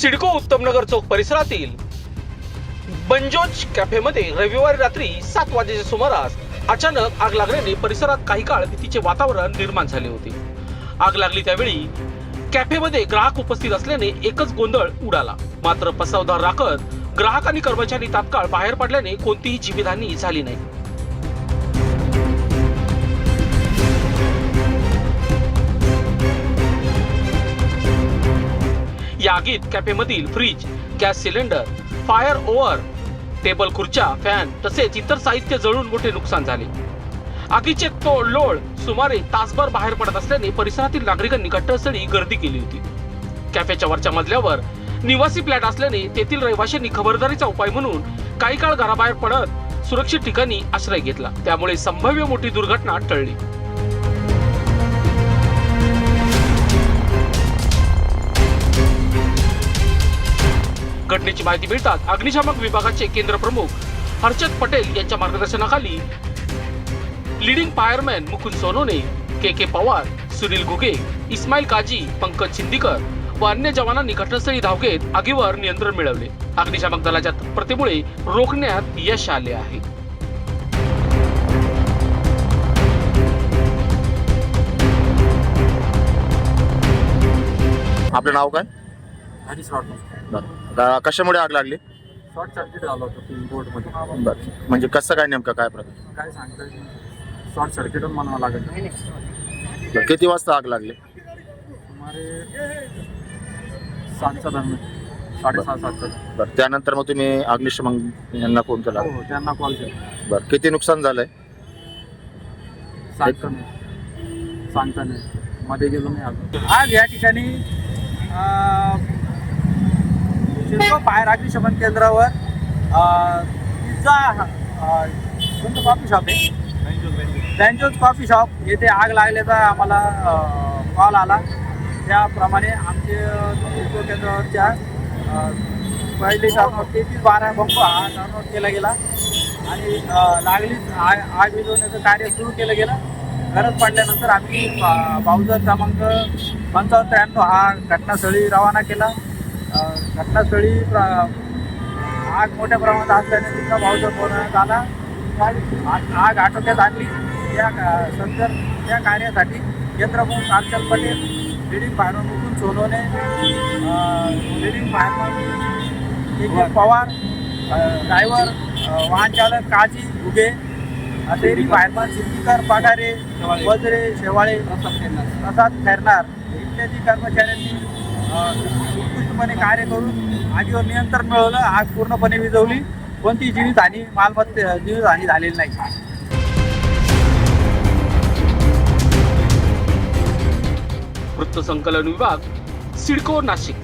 सिडको उत्तमनगर चौक परिसरातील बंजोज कॅफेमध्ये रविवारी रात्री 7 वाजेच्या सुमारास अचानक आग लागल्याने परिसरात काही काळ भीतीचे वातावरण निर्माण झाले होते. आग लागली त्यावेळी कॅफेमध्ये ग्राहक उपस्थित असल्याने एकच गोंधळ उडाला. मात्र पसावधान राखत ग्राहक आणि कर्मचारी तात्काळ बाहेर पडल्याने कोणतीही जीवितहानी झाली नाही. या आगीत कॅफेमधील fridge, gas cylinder, fire over, table खुर्च्या, फॅन तसेच इतर साहित्य जळून मोठे नुकसान झाले. आगीचे लोळ सुमारे तासभर बाहेर पडत असल्याने परिसरातील नागरिकांनी घटनास्थळी गर्दी केली होती. कॅफेच्या वरच्या मजल्यावर निवासी फ्लॅट असल्याने तेथील रहिवाशांनी खबरदारीचा उपाय म्हणून काही काळ घराबाहेर पडत सुरक्षित ठिकाणी आश्रय घेतला. त्यामुळे संभाव्य मोठी दुर्घटना टळली. घटनेची माहिती मिळताच अग्निशामक विभागाचे केंद्र प्रमुख हर्षद पटेल यांच्या मार्गदर्शनाखाली लीडिंग फायरमॅन मुकुंद सोनोने, के पवार, सुनील घुगे, इस्माईल काजी, पंकज शिंदीकर व अन्य जवानांनी घटनास्थळी धाव घेत आगीवर नियंत्रण मिळवले. अग्निशामक दलाच्या तत्परतेमुळे रोखण्यात यश आले आहे. आपलं नाव काय? हरीश रॉड. कशामुळे आग लागली? शॉर्ट सर्किट झालं होतं बोर्डमध्ये. बरं, म्हणजे कसं काय नेमकं काय प्रकार? काय सांगता शॉर्ट सर्किटच म्हणावं लागेल. बरं, किती वाजता आग लागली? सुमारे 7च्या दरम्यान, 6:30-7च्या. बरं, त्यानंतर मग तुम्ही अग्निशमन यांना फोन केला? हो, त्यांना कॉल केला. बरं, किती नुकसान झालंय? सांगता नाही, मध्ये गेलो नाही आलो. आज या ठिकाणी सिडको फायर अग्निशमन केंद्रावर पिझ्झा कोणतं कॉफी शॉप आहे, बँजोज कॉफी शॉप येथे आग लागल्याचा आम्हाला कॉल आला. त्याप्रमाणे आमचे सिडको केंद्रावरच्या पहिले टर्नआउट 3312 बंब हा टर्नआउट केला गेला आणि लागलीच आग विझवण्याचं कार्य सुरू केलं गेलं. गरज पडल्यानंतर आम्ही बाउजर क्रमांक 5593 हा घटनास्थळी रवाना केला. घटनास्थळी आग मोठ्या प्रमाणात असल्याने तिथं बाउजर बोलवण्यात आला. आग आटोक्यात आणली. त्या कार्यासाठी केंद्रप्रमुख Harshad Patel, leading fireman Mukund Sonone, leading fireman K Pawar, driver वाहन चालक काजी घुगे, लीडिंग फायरमॅन सिंदीकर पगारे, वजरे शेवाळे, प्रसाद खैरनार इत्यादी कर्मचाऱ्यांनी उत्कृष्टपणे कार्य करून आगीवर नियंत्रण मिळवलं. आग पूर्णपणे विझवली. कोणती जीवितहानी जीवितहानी झालेली नाही. वृत्तसंकलन विभाग, सिडको, नाशिक.